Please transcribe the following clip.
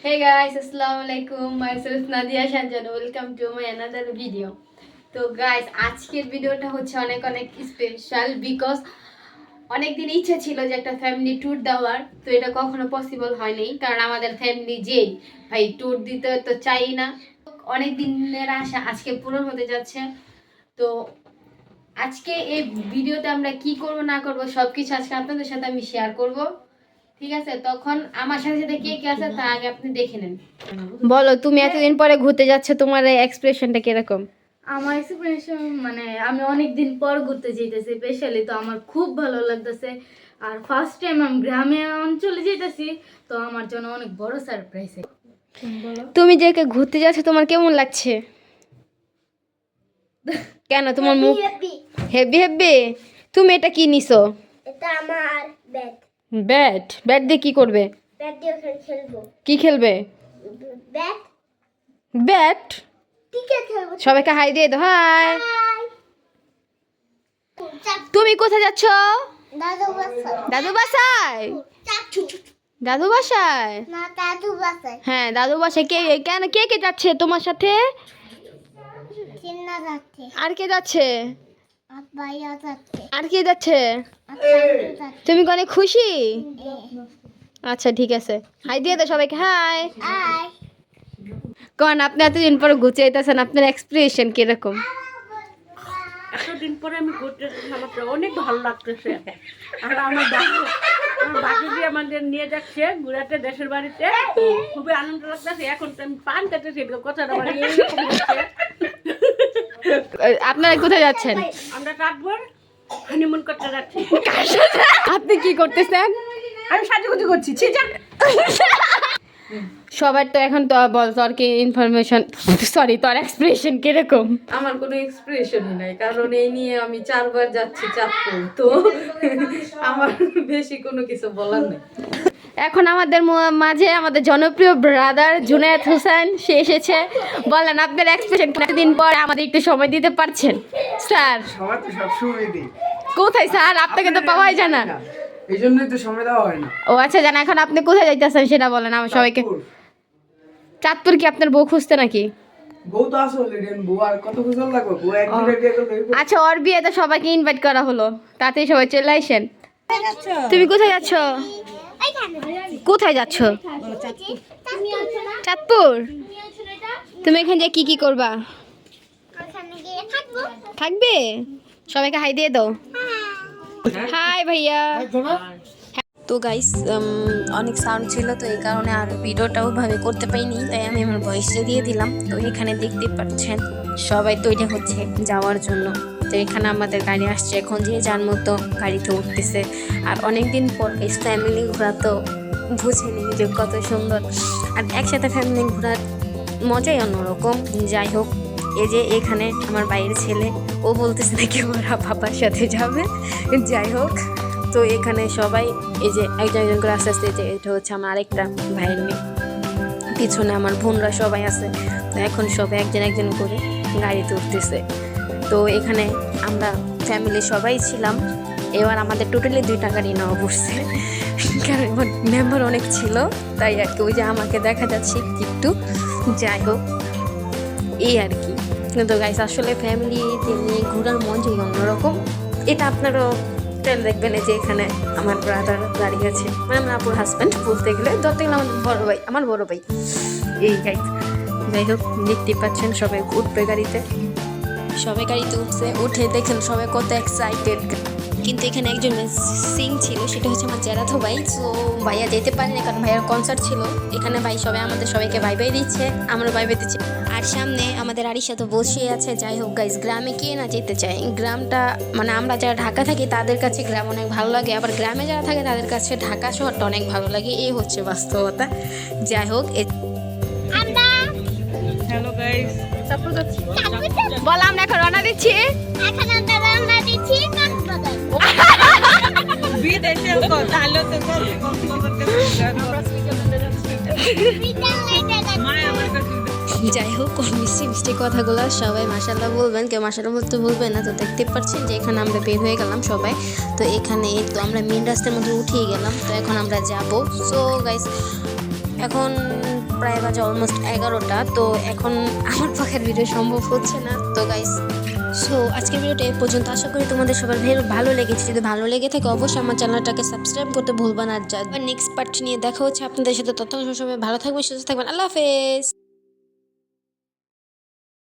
Hey guys, Assalamualaikum. Myself Nadia Shanjan. Welcome to my another video. তো guys আজকের ভিডিওটা হচ্ছে অনেক অনেক স্পেশাল বিকজ অনেক দিন ইচ্ছা ছিল যে একটা ফ্যামিলি ট্যুর দেওয়ার, তো এটা কখনো পসিবল হয়নি কারণ আমাদের ফ্যামিলি যেই ভাই ট্যুর দিতে তো চাই না। অনেক দিনের আশা আজকে পূরণ হতে যাচ্ছে। তো আজকে এই ভিডিওতে আমরা কি করব না করব সবকিছু আজকে আপনাদের সাথে আমি শেয়ার করব, ঠিক আছে? তখন আমার সাথে সাথে কে কে আছে তা আগে আপনি দেখে নেন। বলো, তুমি এতদিন পরে ঘুরতে যাচ্ছ, তোমার এক্সপ্রেশনটা কিরকম? আমার এক্সপিরিয়েন্স মানে আমি অনেক দিন পর ঘুরতে যেতেছি, স্পেশালি তো আমার খুব ভালো লাগতেছে। আর ফার্স্ট টাইম আমি গ্রামে অঞ্চলে যেতেছি, তো আমার জন্য অনেক বড় সারপ্রাইজ। তুমি যে ঘুরতে যাচ্ছ তোমার কেমন লাগছে? কেন তোমার মুখ হেভি হেভি? তুমি এটা কি নিছো? এটা আমার ব্যাট। ব্যাট? ব্যাট দিয়ে কি করবে? ব্যাট দিয়ে খেলবো। কি খেলবে? ব্যাট। ব্যাট? ক্রিকেট খেলবো। সবাইকে হাই দিয়ে দাও, হাই। তুমি কোথায় যাচ্ছ? দাদু বাসায়। দাদু বাসায়? দাদু বাসায়? না, দাদু বাসায়। হ্যাঁ, দাদু বাসায়। কে কেন কে কে যাচ্ছে তোমার সাথে? চিন্না যাচ্ছে। আর কে যাচ্ছে? আব্বাইয়া যাচ্ছে। আর কে যাচ্ছে? আব্বাইয়া যাচ্ছে। তুমি কি অনেক খুশি? আচ্ছা ঠিক আছে, হাই দিয়ে দাও সবাইকে, হাই। আয়। কোন আপনি এতদিন পরে ঘুরতে যেতেছেন, আপনার এক্সপ্রেশন কিরকম? এতদিন পরে আমি ঘুরতে এসেছি, আমার তো অনেক ভালো লাগতেছে। আর আমার বাকি আমাদের নিয়ে যাচ্ছে ঘুরাতে দেশের বাড়িতে, খুবই আনন্দ লাগতেছে। এখন তো আমি পান কাটতেছি, কথাটা আমার এইরকম হচ্ছে। আপনারা কোথায় যাচ্ছেন? আমরা রাতভর হানিমুন করতে যাচ্ছি। আপনি কি করতেছেন? আমি সাজুগুজু করছি। সবার তো এখন তো বল, তোর কি ইনফরমেশন, সরি তোর এক্সপ্রেশন কিরকম? আমার কোনো এক্সপ্রেশনই নাই, কারণ এই নিয়ে আমি 4 বার যাচ্ছি চাঁদপুর, তো আমার বেশি কোনো কিছু বলার নেই। এখন আমাদের মাঝে আমাদের জনপ্রিয় ব্রাদার জুনায়েদ হোসেন সে এসেছে। বলেন আপনার এক্সপ্রেশন, কতদিন পর আমাদের একটু সময় দিতে পারছেন স্যার? সময় তো সবসময় দিই। কোথায় স্যার? আপনাকে তো পাওয়াই যায় না। এই জন্যই তো সময় দেওয়া হয় না। ও আচ্ছা, জানা। এখন আপনি কোথায় যাইতেছেন সেটা বলেন আমার সবাইকে। চাঁদপুর। চাঁদপুর কি আপনার বউ খুঁজতে নাকি? বউ তো আছে অলরেডি, বউ আর কত খুঁজল লাগবে? বউ একদিনে বিয়ে করলে হইবো? আচ্ছা, ওর বিয়ে তো সবাইকে ইনভাইট করা হলো, তাতেই সবাই চলে আসেন। তুমি কোথায় যাচ্ছ? কোথায় যাচ্ছ? চাঁদপুর? তুমি এখানে যে কি কি করবা? ওখানে গিয়ে থাকবো। থাকবে? সবাইকে হাই দিয়ে দাও, হাই ভাইয়া। তো গাইস অনেক সাউন্ড ছিল, তো এই কারণে আর ভিডিওটাও ভাবে করতে পারিনি, তাই আমি আমার ভয়েসটা দিয়ে দিলাম। তো এখানে দেখতে পাচ্ছেন সবাই তৈরি হচ্ছে যাওয়ার জন্য। তো এখানে আমাদের গাড়ি আসছে, এখন যে যার মতো গাড়িতে উঠতেছে। আর অনেক দিন পর ফ্যামিলি ঘোরা তো বুঝেনি যে কত সুন্দর, আর একসাথে ফ্যামিলি ঘোরার মজাই অন্যরকম। যাই হোক, এই যে এখানে আমার বাইরের ছেলে, ও বলতেছে নাকি ওরা বাবার সাথে যাবে। যাই হোক, তো এখানে সবাই এই যে একজন একজন করে আস্তে আস্তে, যে এটা হচ্ছে আমার আরেকটা ভাইয়ের মেয়ে, পিছনে আমার বোনরা সবাই আছে। তো এখন সবাই একজন একজন করে গাড়িতে উঠতেছে। তো এখানে আমরা ফ্যামিলি সবাই ছিলাম। এবার আমাদের টোটালি 2টা গাড়ি নেওয়া পড়ছে, কারণ মেম্বার অনেক ছিল, তাই আর কি। ওই যে আমাকে দেখা যাচ্ছে একটু। যাই হোক, এই আর কি। কিন্তু গাইস আসলে ফ্যামিলিতে নিয়ে ঘোরার মজাই অন্যরকম। এটা আপনারও দেখবেন যে এখানে আমার ব্রাদার দাঁড়িয়ে আছে, মানে আমার আপুর হাজব্যান্ড বলতে গেলে, ধরতে গেলে আমার বড় ভাই। এই গাইস, যাই হোক, দেখতে পাচ্ছেন সবাই উঠবে গাড়িতে। সবাই গাড়িতে উঠে দেখেন সবাই কত এক্সাইটেড। কিন্তু এখানে একজন সিং ছিল, সেটা হচ্ছে আমার জেরাতো ভাই। তো ভাইয়া যেতে পারেনি কারণ ভাইয়ার কনসার্ট ছিল। এখানে ভাই আমাদের সবাইকে বাই বাই দিচ্ছে, আমরা বাই বাই দিচ্ছি। আর সামনে আমাদের আরিশা তো বসে আছে। যাই হোক গাইস, গ্রামে কে না যেতে চায়? গ্রামটা মানে আমরা যারা ঢাকা থাকি তাদের কাছে গ্রাম অনেক ভালো লাগে, আবার গ্রামে যারা থাকে তাদের কাছে ঢাকা শহরটা অনেক ভালো লাগে। এই হচ্ছে বাস্তবতা। যাই হোক, হ্যালো গাইস, বল আমরা এখন রওনা দিচ্ছি। এখন আমরা রওনা দিচ্ছি কক্সবাজার। বিদেশে তাহলে তো যাই হোক, মিষ্টি মিষ্টি কথাগুলো সবাই মাশাআল্লাহ বলবেন, কেউ মাশাআল্লাহ বলতে ভুলবেন না। তো দেখতে পাচ্ছেন যে এখানে আমরা বের হয়ে গেলাম সবাই। তো এখানে তো আমরা মেন রাস্তার মধ্যে উঠিয়ে গেলাম। তো এখন আমরা যাব। সো গাইস, এখন প্রায় বাজে অলমোস্ট 11টা। তো এখন আমার পক্ষে ভিডিও সম্ভব হচ্ছে না। তো গাইস, সো আজকের ভিডিওটা এই পর্যন্ত। আশা করি তোমাদের সবার ভালো লেগেছে। যদি ভালো লেগে থাকে অবশ্যই আমার চ্যানেলটাকে সাবস্ক্রাইব করতে ভুলবা না। নেক্সট পার্ট নিয়ে দেখা হচ্ছে আপনাদের সাথে। ততক্ষণ সবাই ভালো থাকবেন, সুস্থ থাকবেন। আল্লাহ হাফেজ।